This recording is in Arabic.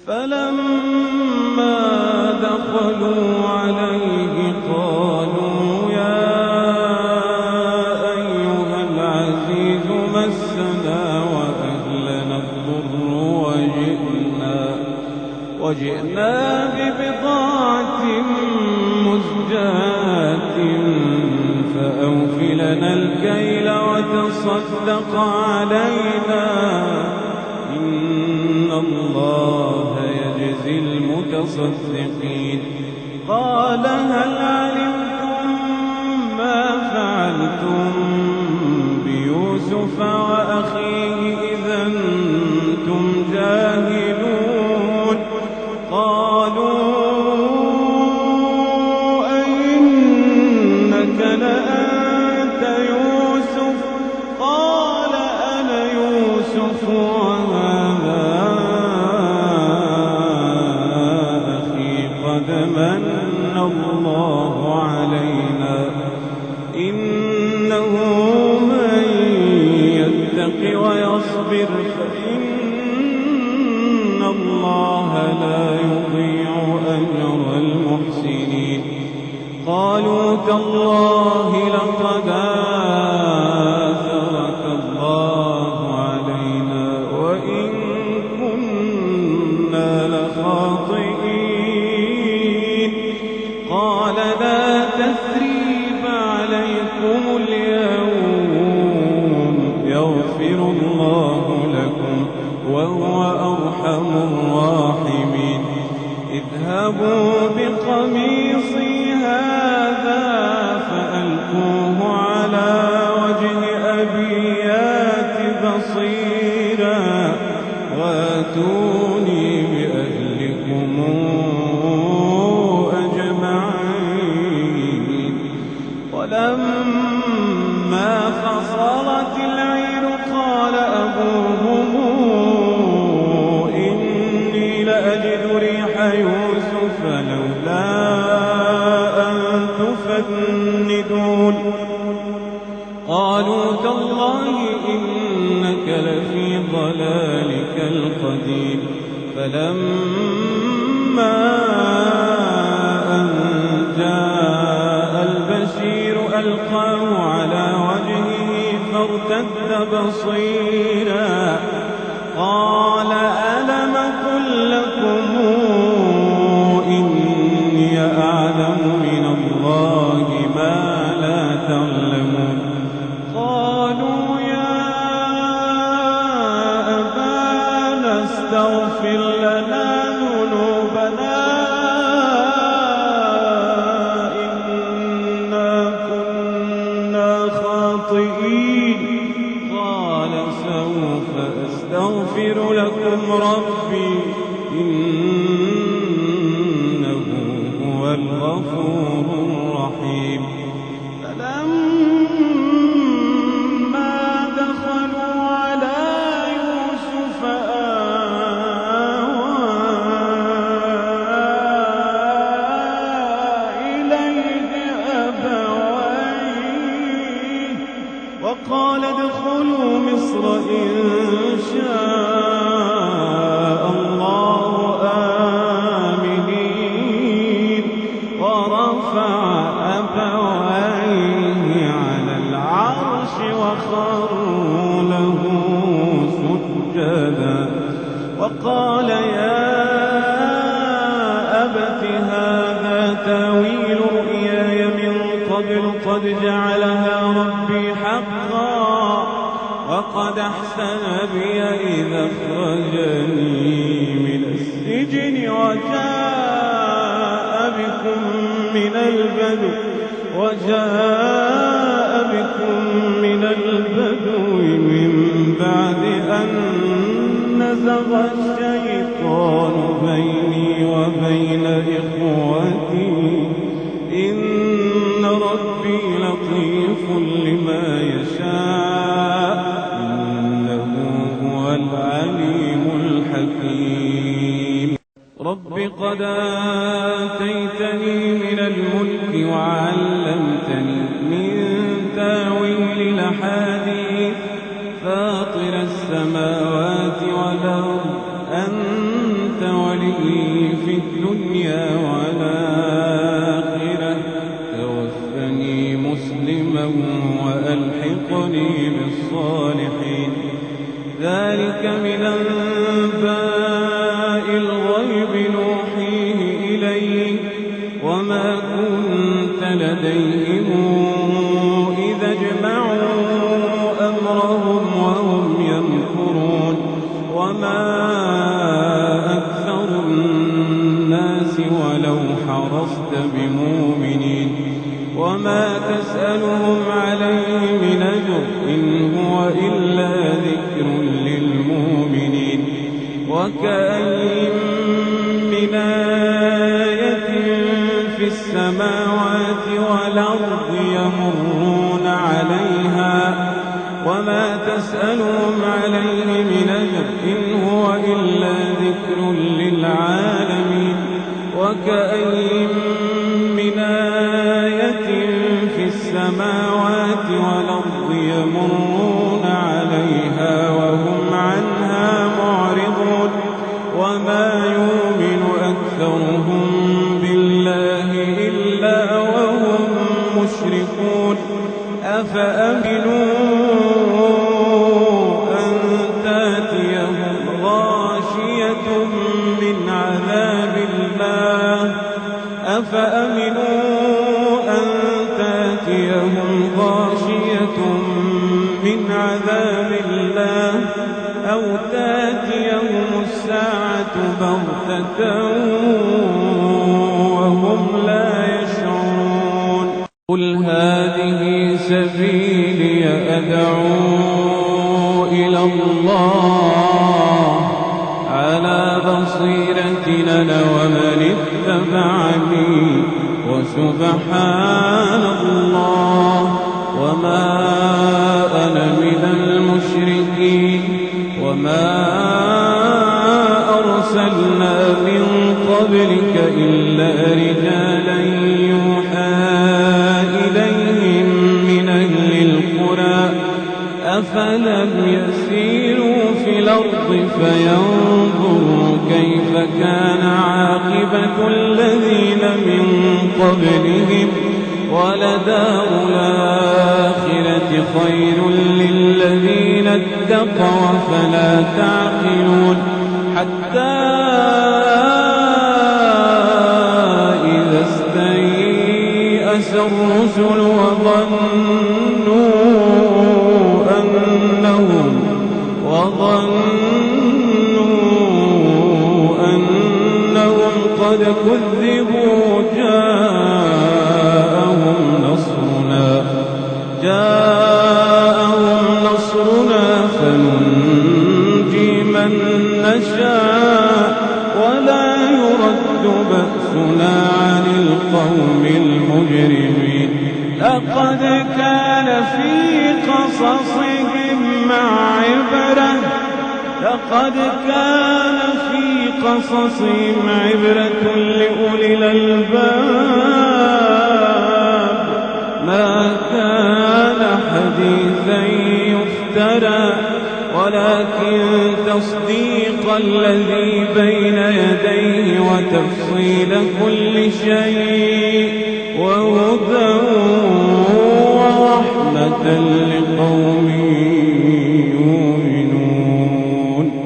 فلما دخلوا عليه قالوا يا أيها العزيز مسنا وأهلنا الضر وجئنا ببضاعة مزجاة فأوف لنا الكيل وتصدق علينا إن الله يجزي المتصدقين. قال هل علمتم ما فعلتم بيوسف وأخيه إذا أنتم جاهلون؟ قالوا أئنك لأنت يوسف؟ قال أنا يوسف وهذا أخي قد من الله علينا إنه من يتق ويصبر فإن الله لا يضيع أجر المحسنين. قالوا تالله لقد آثرك الله علينا وإن كنا لخاطئين. قال لا تثريب عليكم اليوم يغفر الله لكم وهو أرحم الراحمين. اذهبوا بقميصي هذا فألقوه على وجه أبي يات بصيرا واتوني بأهلكم أجمعين. ولما فصلت العير قال أبوهم إني لأجد ريح يوسف لولا أن تفندون. قالوا تالله إنك لفي ضلالك القديم. فلما أن جاء البشير ألقاه على وجهه فارتد بصيرا قال ألم قل لكم إني أعلم من الله ما لا تعلمون. قالوا يا أبانا استغفر لنا ذنوبنا إنا كنا خاطئين. قال سوف أستغفر لكم ربي إنه هو الغفور الرحيم. فلما دخلوا على يوسف آوى إليه أبويه وقال ادخلوا مصر إن شاء الله آمنين. ورفع أبويه على العرش وخروا له سجدا وقال يا أبت هذا تاويل رؤياي من قبل قد جعلها ربي حقا وقد أحسن بي إذا أخرجني من السجن وجاء بكم من البدو من بعد أن نزغ الشيطان بيني وبين إخوتي إن ربي لطيف لما يشاء إنه هو العليم الحكيم. رب قد آتيتني من الملك وعلمتني من تاويل الأحاديث فاطر السماوات والأرض أنت لديهم إذا اجمعوا أمرهم وهم يمكرون وما أكثر الناس ولو حرصت بمؤمنين وما تسألهم عليه من أجر إن هو إلا ذكر للمؤمنين وكأين من آية في السماوات والأرض يمرون عليها وما تسألهم عليه من أجر إن هو إلا ذكر للعالمين وكأين من آية في السماوات والأرض يمرون عليها وهم عنها معرضون وما يؤمن أكثرهم بالله إلا وهم مشركون أفأمنوا أن تأتيهم غاشية من عذاب الله أو تأتيهم الساعة بغتة وهم لا يشعرون قل هذه سبيلي أدعو إلى الله على بصيرة أنا ومن اتبعني وسبحان الله وما أنا من المشركين وما أرسلنا من قبلك إلا رجالا يوحى إليهم من أهل القرى أفلم يسيروا في الأرض فينظروا كيف كان عاقبة الذين من قبلهم ولدار الآخرة خير للذين اتقوا فلا تعقلون حتى إذا استيأس الرسل وظنوا أنهم قد كذبوا جاءهم نصرنا فننجي من نشاء ولا يرد بأسنا عن القوم المجرمين لقد كان في قصصهم عبرة لأولي الألباب ما كان حديثا يفترى ولكن تصديق الذي بين يديه وتفصيل كل شيء وهدى ورحمة لقوم